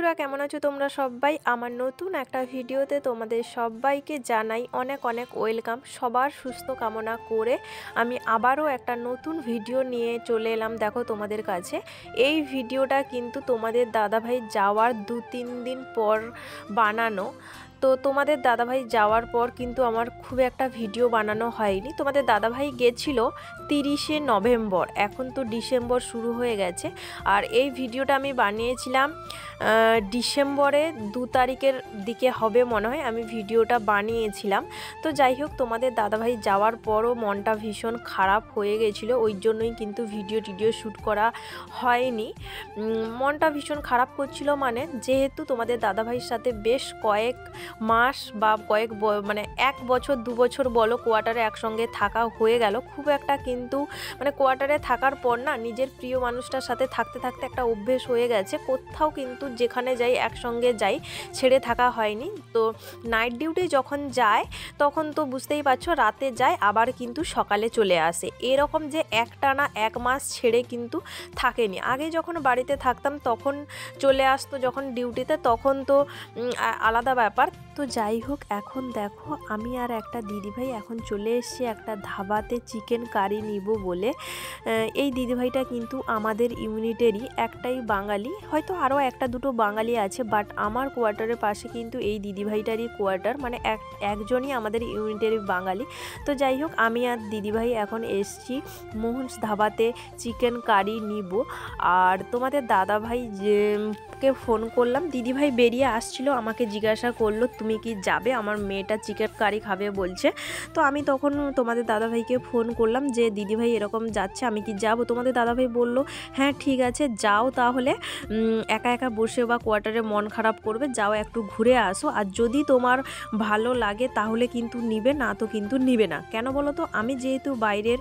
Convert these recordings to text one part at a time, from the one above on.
বন্ধুরা কেমন আছো তোমরা সবাই? আমার নতুন একটা ভিডিওতে তোমাদের সবাইকে জানাই অনেক অনেক ওয়েলকাম। সবার সুস্থ কামনা করে আমি আবারও একটা নতুন ভিডিও নিয়ে চলে এলাম দেখো তোমাদের কাছে। এই ভিডিওটা কিন্তু তোমাদের দাদাভাই যাওয়ার 2-3 দিন পর বানানো। তো তোমাদের দাদাভাই যাওয়ার পর কিন্তু আমার খুব একটা ভিডিও বানানো হয়নি। তোমাদের দাদাভাই গেছিল 30শে নভেম্বর, এখন তো ডিসেম্বর শুরু হয়ে গেছে। আর এই ভিডিওটা আমি বানিয়েছিলাম ডিসেম্বরে 2 তারিখের দিকে হবে মনে হয় আমি ভিডিওটা বানিয়েছিলাম। তো যাই হোক, তোমাদের দাদাভাই যাওয়ার পরও মনটা ভীষণ খারাপ হয়ে গেছিলো, ওই জন্যই কিন্তু ভিডিও শ্যুট করা হয়নি। মনটা ভীষণ খারাপ করছিল, মানে যেহেতু তোমাদের দাদাভাইয়ের সাথে বেশ কয়েক মাস বা মানে 1 বছর 2 বছর বলো কোয়ার্টারে একসঙ্গে থাকা হয়ে গেল। খুব একটা কিন্তু মানে কোয়ার্টারে থাকার পর না নিজের প্রিয় মানুষটার সাথে থাকতে থাকতে একটা অভ্যেস হয়ে গেছে। কোথাও কিন্তু যেখানে যাই একসঙ্গে যাই, ছেড়ে থাকা হয়নি। তো নাইট ডিউটি যখন যায় তখন তো বুঝতেই পারছো, রাতে যায় আবার কিন্তু সকালে চলে আসে। এরকম যে একটানা 1 মাস ছেড়ে কিন্তু থাকেনি। আগে যখন বাড়িতে থাকতাম তখন চলে আসতো, যখন ডিউটিতে তখন তো আলাদা ব্যাপার। তো যাই হোক, এখন দেখো আমি আর একটা দিদিভাই এখন চলে এসেছি একটা ধাবাতে চিকেন কারি নিব বলে। এই দিদিভাইটা কিন্তু আমাদের ইউনিটেরই, একটাই বাঙালি, হয়তো আরও 1-2 বাঙালি আছে, বাট আমার কোয়ার্টারের পাশে কিন্তু এই দিদিভাইটারই কোয়ার্টার, মানে একজনই আমাদের ইউনিটেরই বাঙালি। তো যাই হোক, আমি আর দিদিভাই এখন এসছি মোহনস ধাবাতে চিকেন কারি নিব। আর তোমাদের দাদাভাই কে ফোন করলাম, দিদিভাই বেরিয়ে আসছিল, আমাকে জিজ্ঞাসা করলো তুমি কি যাবে, আমার মেয়েটা চিকেন কারি খাবে বলছে। তো আমি তখন তোমাদের দাদাভাইকে ফোন করলাম যে দিদিভাই এরকম যাচ্ছে, আমি কি যাব? তোমাদের দাদাভাই বলল হ্যাঁ ঠিক আছে যাও, তাহলে একা একা বসে বা কোয়ার্টারে মন খারাপ করবে, যাও একটু ঘুরে আসো, আর যদি তোমার ভালো লাগে তাহলে কিন্তু নিবে, না তো কিন্তু নিবে না। কেন বলো তো, আমি যেহেতু বাইরের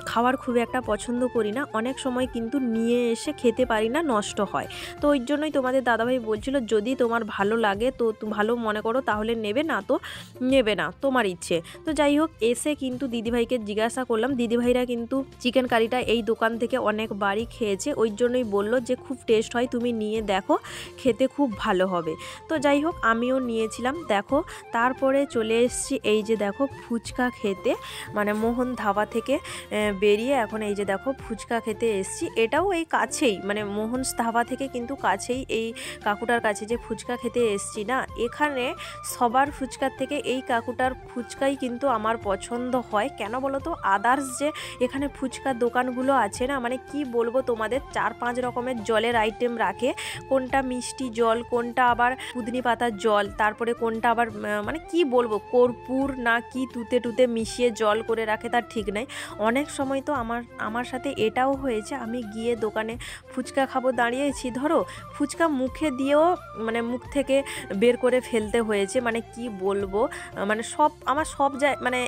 খাবার খুব একটা পছন্দ করি না, অনেক সময় কিন্তু নিয়ে এসে খেতে পারি না, নষ্ট হয়। তো ওই জন্যই তোমাদের দাদাভাই বলছিল যদি তোমার ভালো লাগে তো ভালো মনে করো তাহলে নেবে, না তো নেবে না, তোমার ইচ্ছে। তো যাই হোক, এসে কিন্তু দিদিভাইকে জিজ্ঞাসা করলাম, দিদিভাইরা কিন্তু চিকেন কারিটা এই দোকান থেকে অনেকবারই খেয়েছে, ওই জন্যই বললো যে খুব টেস্ট হয়, তুমি নিয়ে দেখো, খেতে খুব ভালো হবে। তো যাই হোক, আমিও নিয়েছিলাম দেখো। তারপরে চলে এসেছি এই যে দেখো ফুচকা খেতে, মানে মোহন ধাবা থেকে বেরিয়ে এখন এই যে দেখো ফুচকা খেতে এসেছি। এটাও এই কাছেই, মানে মোহনস ধাবা থেকে কিন্তু কাছেই, এই কাকুটার কাছে যে ফুচকা খেতে এসেছি না, এখানে সবার ফুচকার থেকে এই কাকুটার ফুচকাই কিন্তু আমার পছন্দ হয়। কেন বলো তো, আদার্স যে এখানে ফুচকার দোকানগুলো আছে না, মানে কি বলবো তোমাদের, 4-5 রকমের জলের আইটেম রাখে, কোনটা মিষ্টি জল, কোনটা আবার পুদিনি পাতার জল, তারপরে কোনটা আবার মানে কি বলবো কর্পূর না কি তুতে টুতে মিশিয়ে জল করে রাখে, তার ঠিক নাই। অনেক সময় তো আমার সাথে এটাও হয়েছে, আমি গিয়ে দোকানে ফুচকা খাবো দাঁড়িয়েছি, ধরো ফুচকা মুখে দিয়েও মানে মুখ থেকে বের করে ফেলতে হয়েছে, মানে কি বলবো, মানে আমার সব মানে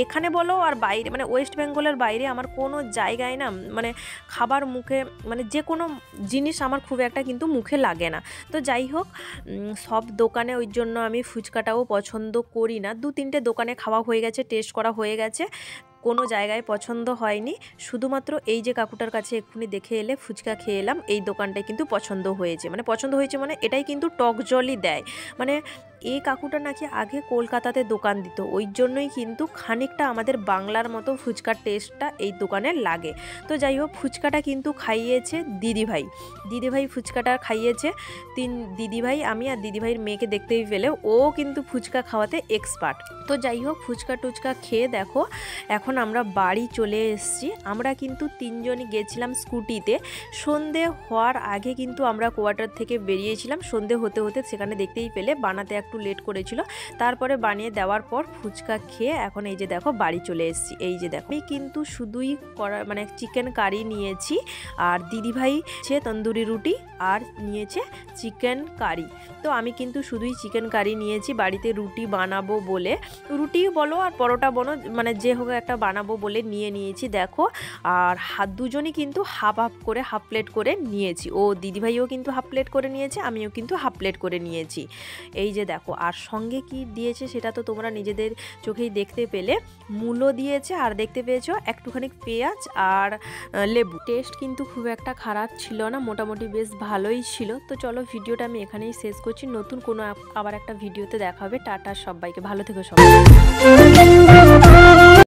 এখানে বলো আর বাইরে, মানে ওয়েস্ট বেঙ্গলের বাইরে আমার কোনো জায়গায় না মানে খাবার মুখে, মানে যে কোনো জিনিস আমার খুব একটা কিন্তু মুখে লাগে না। তো যাই হোক, সব দোকানে ওই জন্য আমি ফুচকাটাও পছন্দ করি না। 2-3টে দোকানে খাওয়া হয়ে গেছে, টেস্ট করা হয়ে গেছে, কোনো জায়গায় পছন্দ হয়নি। শুধুমাত্র এই যে কাকুটার কাছে এক্ষুনি দেখে এলে ফুচকা খেয়ে এলাম, এই দোকানটায় কিন্তু পছন্দ হয়েছে, মানে এটাই কিন্তু টক জলই দেয়। মানে এই কাকুটা নাকি আগে কলকাতাতে দোকান দিত, ওই জন্যই কিন্তু খানিকটা আমাদের বাংলার মতো ফুচকার টেস্টটা এই দোকানে লাগে। তো যাই হোক, ফুচকাটা কিন্তু খাইয়েছে দিদিভাই ফুচকাটা খাইয়েছে 3 দিদিভাই, আমি আর দিদিভাইয়ের মেয়েকে দেখতেই পেলে, ও কিন্তু ফুচকা খাওয়াতে এক্সপার্ট। তো যাই হোক, ফুচকা টুচকা খেয়ে দেখো এখন আমরা বাড়ি চলে এসেছি। আমরা কিন্তু 3 জনই গেছিলাম স্কুটিতে। সন্ধে হওয়ার আগে কিন্তু আমরা কোয়ার্টার থেকে বেরিয়েছিলাম, সন্ধে হতে হতে সেখানে দেখতেই পেলে বানাতে একটু লেট করেছিল, তারপরে বানিয়ে দেওয়ার পর ফুচকা খেয়ে এখন এই যে দেখো বাড়ি চলে এসেছি। এই যে দেখো, আমি কিন্তু শুধুই মানে চিকেন কারি নিয়েছি, আর দিদিভাই সে তন্দুরি রুটি আর নিয়েছে চিকেন কারি। তো আমি কিন্তু শুধুই চিকেন কারি নিয়েছি, বাড়িতে রুটি বানাবো বলে। রুটি বলো আর পরোটা বলো, মানে যে হোক একটা বানাবো বলে নিয়ে নিয়েছি দেখো। আর দুজনই কিন্তু হাফ প্লেট করে নিয়েছি। ও দিদিভাইও কিন্তু হাফ প্লেট করে নিয়েছে, আমিও কিন্তু হাফ প্লেট করে নিয়েছি। এই যে দেখো, আর সঙ্গে কি দিয়েছে সেটা তো তোমরা নিজেদের চোখেই দেখতে পেলে। মূলো দিয়েছে আর দেখতে পেয়েছো একটুখানি পেঁয়াজ আর লেবু। টেস্ট কিন্তু খুব একটা খারাপ ছিল না, মোটামুটি বেশ ভালোই ছিল। তো চলো ভিডিওটা আমি এখানেই শেষ করছি। নতুন কোনো আবার একটা ভিডিওতে দেখা হবে। টাটা সবাইকে, ভালো থেকো সবাই।